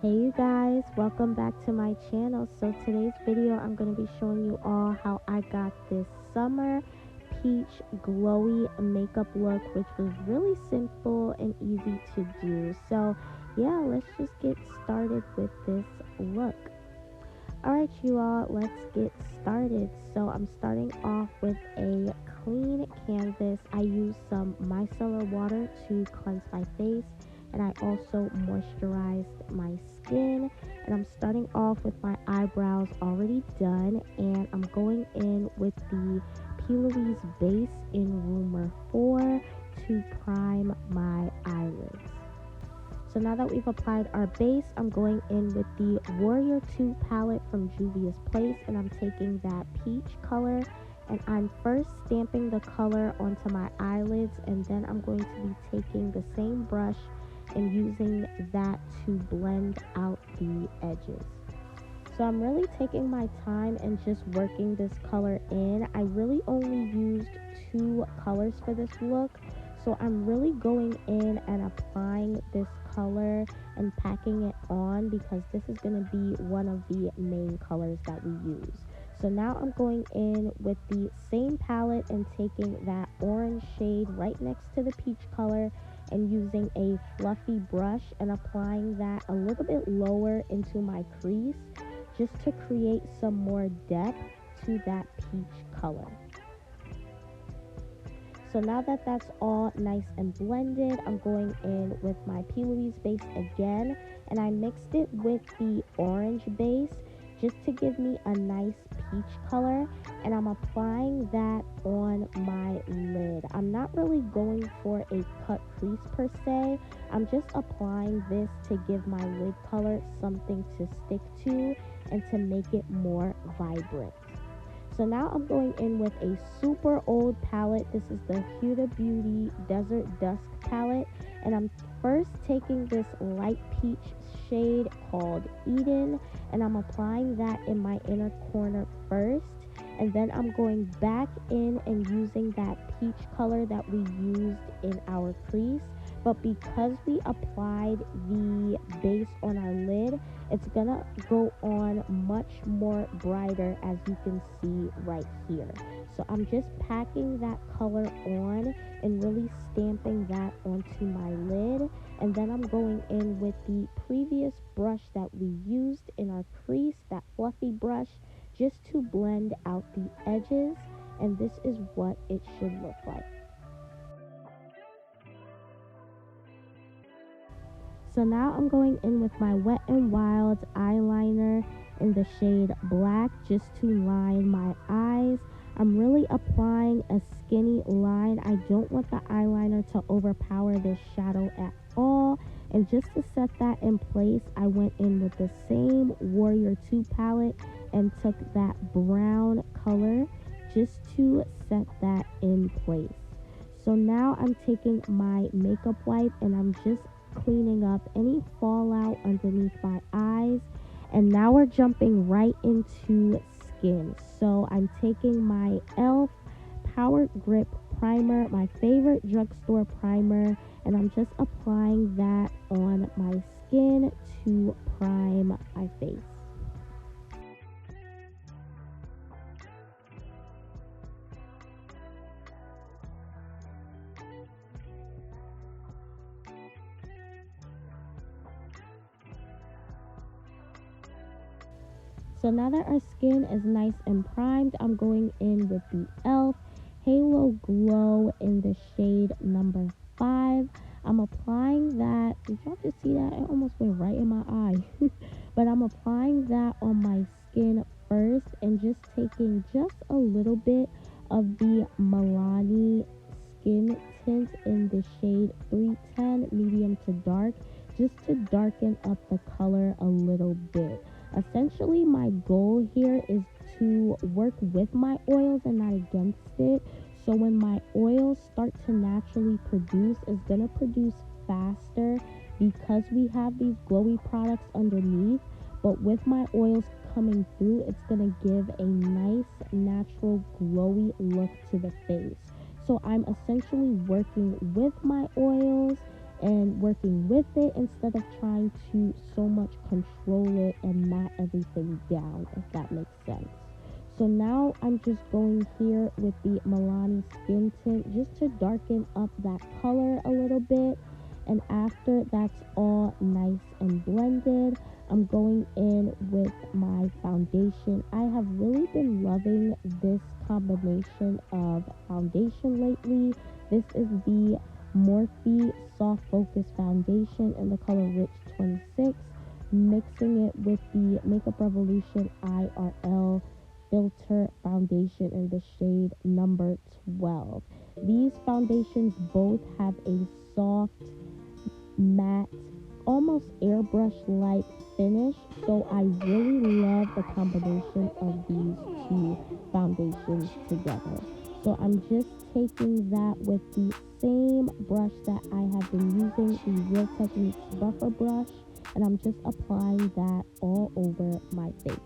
Hey you guys, welcome back to my channel. So today's video I'm going to be showing you all how I got this summer peach glowy makeup look, which was really simple and easy to do. So yeah, let's just get started with this look. Alright you all, let's get started. So I'm starting off with a clean canvas. I use some micellar water to cleanse my face, and I also moisturized my skin. And I'm starting off with my eyebrows already done, and I'm going in with the Lovies base in Rumor 4 to prime my eyelids. So now that we've applied our base, I'm going in with the Warrior 2 palette from Juvia's Place, and I'm taking that peach color, and I'm first stamping the color onto my eyelids, and then I'm going to be taking the same brush and using that to blend out the edges. So I'm really taking my time and just working this color in. I really only used 2 colors for this look. So I'm really going in and applying this color and packing it on, because this is going to be one of the main colors that we use. So now I'm going in with the same palette and taking that orange shade right next to the peach color and using a fluffy brush and applying that a little bit lower into my crease, just to create some more depth to that peach color. So now that that's all nice and blended, I'm going in with my Lovies base again, and I mixed it with the orange base just to give me a nice peach color, and I'm applying that on my lid. I'm not really going for a cut crease per se. I'm just applying this to give my lid color something to stick to and to make it more vibrant. So now I'm going in with a super old palette. This is the Huda Beauty Desert Dusk palette, and I'm first taking this light peach shade called Eden, and I'm applying that in my inner corner first, and then I'm going back in and using that peach color that we used in our crease. But because we applied the base on our lid, it's gonna go on much more brighter, as you can see right here. So I'm just packing that color on and really stamping that onto my lid, and then I'm going in with the previous brush that we used in our crease, that fluffy brush, just to blend out the edges, and this is what it should look like. So now I'm going in with my Wet n Wild eyeliner in the shade Black just to line my eyes. I'm really applying a skinny line. I don't want the eyeliner to overpower this shadow at all. And just to set that in place, I went in with the same Warrior 2 palette and took that brown color just to set that in place. So now I'm taking my makeup wipe and I'm just cleaning up any fallout underneath my eyes, and now we're jumping right into skin. So I'm taking my e.l.f. Power Grip primer, my favorite drugstore primer, and I'm just applying that on my skin to prime my face. So now that our skin is nice and primed, I'm going in with the e.l.f. Halo Glow in the shade number 5. I'm applying that. Did y'all just see that? It almost went right in my eye. But I'm applying that on my skin first and just taking just a little bit of the Milani skin tint in the shade 310 medium to dark, just to darken up the color a little bit. Essentially, my goal here is to work with my oils and not against it. So when my oils start to naturally produce, it's going to produce faster because we have these glowy products underneath. But with my oils coming through, it's going to give a nice, natural, glowy look to the face. So I'm essentially working with my oils and working with it instead of trying to so much control it and matte everything down, if that makes sense. So now I'm just going here with the Milani skin tint just to darken up that color a little bit. And after that's all nice and blended, I'm going in with my foundation. I have really been loving this combination of foundation lately. This is the Morphe Soft Focus Foundation in the color Rich 26, mixing it with the Makeup Revolution IRL Filter Foundation in the shade number 12. These foundations both have a soft, matte, almost airbrush-like finish, so I really love the combination of these two foundations together. So I'm just taking that with the same brush that I have been using, the Real Techniques buffer brush, and I'm just applying that all over my face.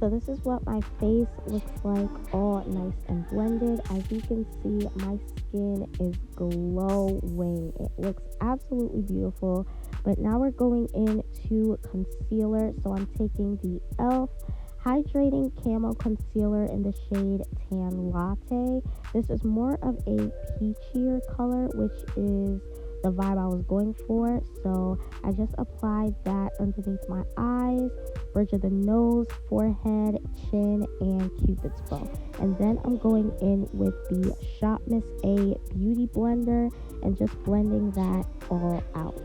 So this is what my face looks like, all nice and blended. As you can see, my skin is glowing. It looks absolutely beautiful. But now we're going into concealer. So I'm taking the e.l.f. Hydrating Camo Concealer in the shade Tan Latte. This is more of a peachier color, which is the vibe I was going for. So I just applied that underneath my eyes, bridge of the nose, forehead, chin, and Cupid's bow. And then I'm going in with the Shop Miss A Beauty Blender and just blending that all out.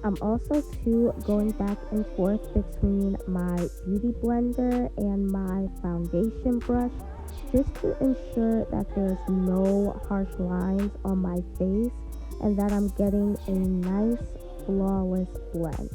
I'm also too going back and forth between my beauty blender and my foundation brush just to ensure that there's no harsh lines on my face and that I'm getting a nice flawless blend.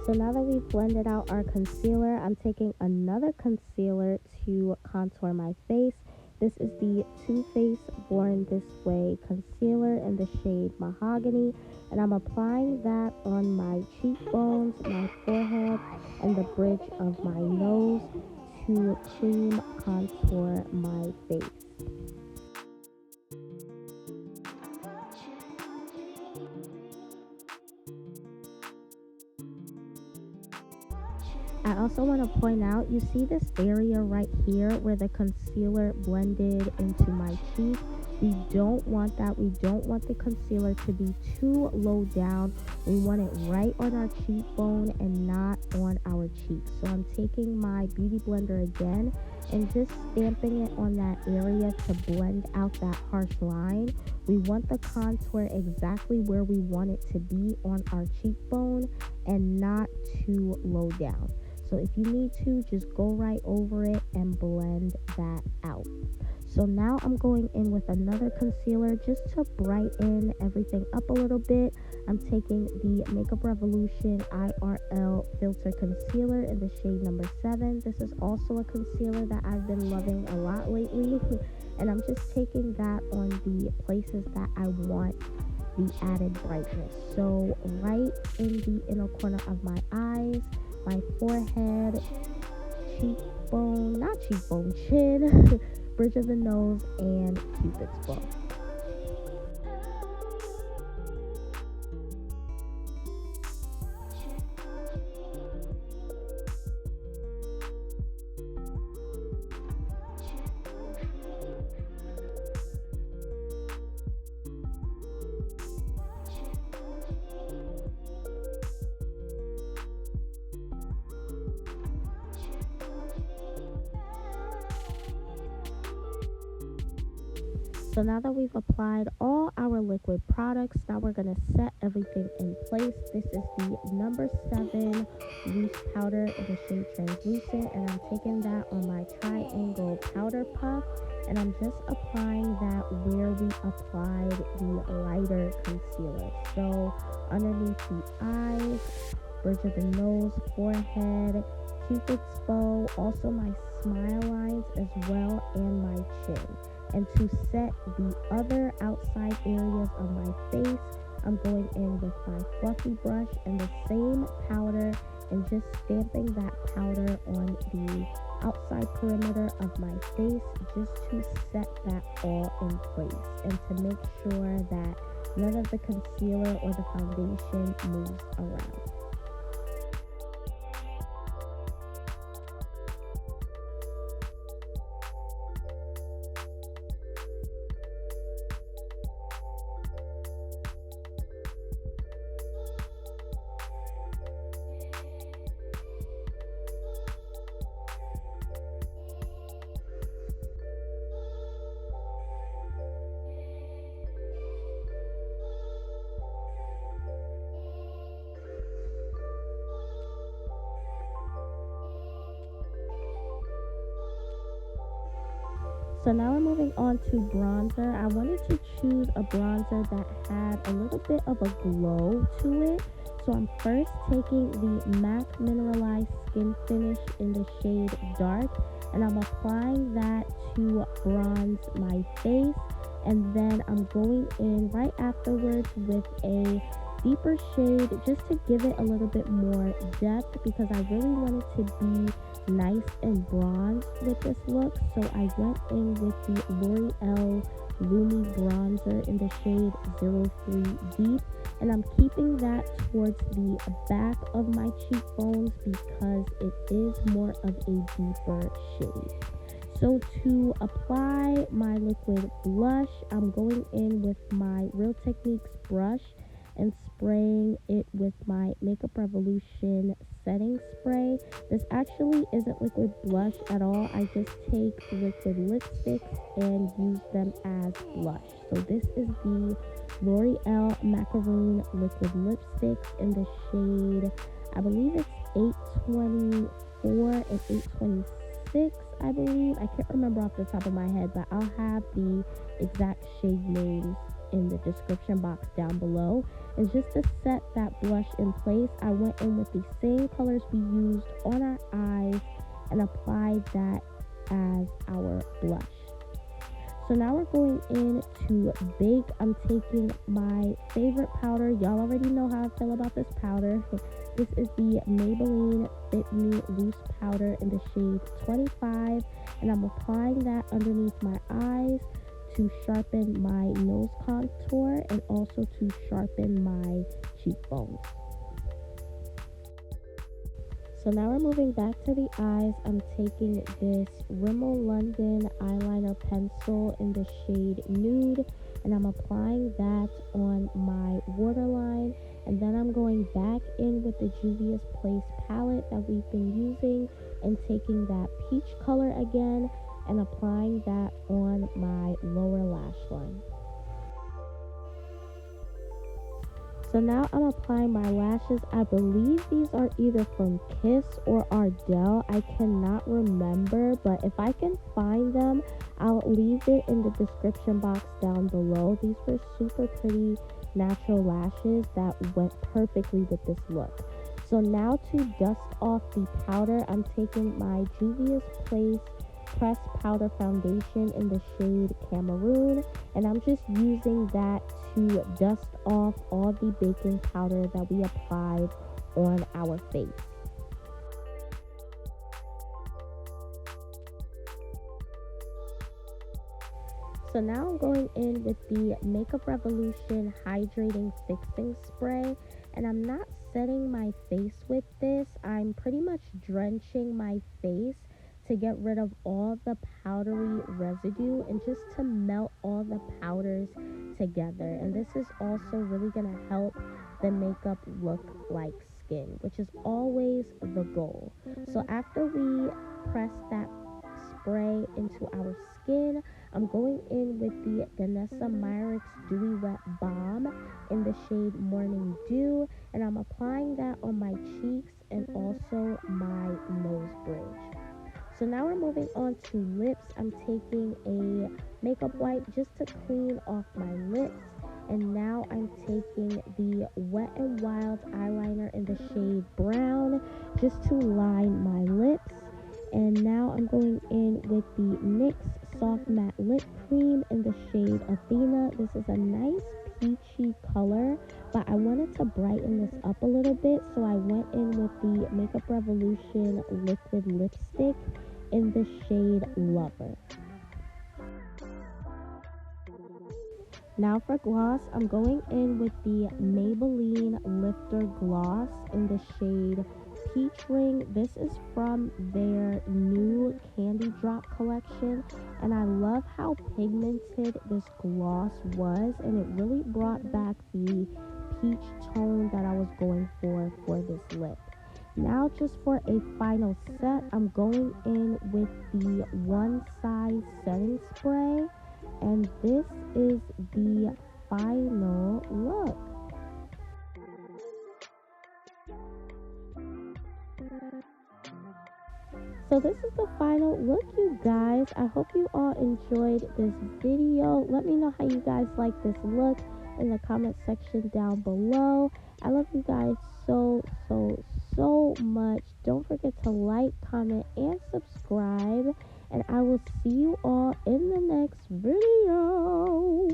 So now that we've blended out our concealer, I'm taking another concealer to contour my face. This is the Too Faced Born This Way concealer in the shade Mahogany, and I'm applying that on my cheekbones, my forehead, and the bridge of my nose to cream contour my face. I also want to point out, you see this area right here where the concealer blended into my cheek. We don't want that. We don't want the concealer to be too low down. We want it right on our cheekbone and not on our cheeks. So I'm taking my beauty blender again and just stamping it on that area to blend out that harsh line. We want the contour exactly where we want it to be on our cheekbone and not too low down. So if you need to, just go right over it and blend that out. So now I'm going in with another concealer just to brighten everything up a little bit. I'm taking the Makeup Revolution IRL Filter Concealer in the shade number 7. This is also a concealer that I've been loving a lot lately. And I'm just taking that on the places that I want the added brightness. So right in the inner corner of my eyes, my forehead, cheekbone, not cheekbone, chin, bridge of the nose, and Cupid's bow. So now that we've applied all our liquid products, now we're going to set everything in place. This is the number 7 loose powder in the shade translucent, and I'm taking that on my triangle powder puff, and I'm just applying that where we applied the lighter concealer. So underneath the eyes, bridge of the nose, forehead, cupid's bow, also my smile lines as well, and my chin. And to set the other outside areas of my face, I'm going in with my fluffy brush and the same powder and just stamping that powder on the outside perimeter of my face just to set that all in place and to make sure that none of the concealer or the foundation moves around. So now we're moving on to bronzer. I wanted to choose a bronzer that had a little bit of a glow to it. So I'm first taking the MAC Mineralized Skin Finish in the shade Dark, and I'm applying that to bronze my face. And then I'm going in right afterwards with a deeper shade just to give it a little bit more depth, because I really wanted to be nice and bronzed with this look. So I went in with the L'Oreal Lumi bronzer in the shade 03 Deep, and I'm keeping that towards the back of my cheekbones because it is more of a deeper shade. So to apply my liquid blush, I'm going in with my Real Techniques brush and spraying it with my Makeup Revolution setting spray. This actually isn't liquid blush at all. I just take liquid lipsticks and use them as blush. So this is the L'Oreal Macaroon liquid lipsticks in the shade, I believe it's 824 and 826, I believe. I can't remember off the top of my head, but I'll have the exact shade names in the description box down below. And just to set that blush in place, I went in with the same colors we used on our eyes and applied that as our blush. So now we're going in to bake. I'm taking my favorite powder. Y'all already know how I feel about this powder. This is the Maybelline Fit Me Loose Powder in the shade 25, and I'm applying that underneath my eyes to sharpen my nose contour and also to sharpen my cheekbones. So now we're moving back to the eyes. I'm taking this Rimmel London eyeliner pencil in the shade Nude, and I'm applying that on my waterline. And then I'm going back in with the Juvia's Place palette that we've been using and taking that peach color again and applying that on my lower lash line. So now I'm applying my lashes. I believe these are either from Kiss or Ardell. I cannot remember, but if I can find them, I'll leave it in the description box down below. These were super pretty natural lashes that went perfectly with this look. So now to dust off the powder, I'm taking my Juvia's Place pressed powder foundation in the shade Cameroon, and I'm just using that to dust off all the baking powder that we applied on our face. So now I'm going in with the Makeup Revolution Hydrating Fixing Spray, and I'm not setting my face with this. I'm pretty much drenching my face to get rid of all the powdery residue and just to melt all the powders together. And this is also really going to help the makeup look like skin, which is always the goal. So after we press that spray into our skin. I'm going in with the Ganessa Myricks Dewy Wet Balm in the shade Morning Dew, and I'm applying that on my cheeks and also my nose bridge. So now we're moving on to lips. I'm taking a makeup wipe just to clean off my lips. And now I'm taking the Wet n Wild eyeliner in the shade Brown just to line my lips. And now I'm going in with the NYX Soft Matte Lip Cream in the shade Athena. This is a nice peachy color, but I wanted to brighten this up a little bit, so I went in with the Makeup Revolution liquid lipstick in the shade Lover. Now for gloss, I'm going in with the Maybelline Lifter Gloss in the shade Peach Ring. This is from their new Candy Drop collection, and I love how pigmented this gloss was, and it really brought back the peach tone that I was going for this lip. Now just for a final set, I'm going in with the One Size setting spray, and this is the final look. So this is the final look, you guys. I hope you all enjoyed this video. Let me know how you guys like this look in the comment section down below. I love you guys so much. Don't forget to like, comment, and subscribe. And I will see you all in the next video.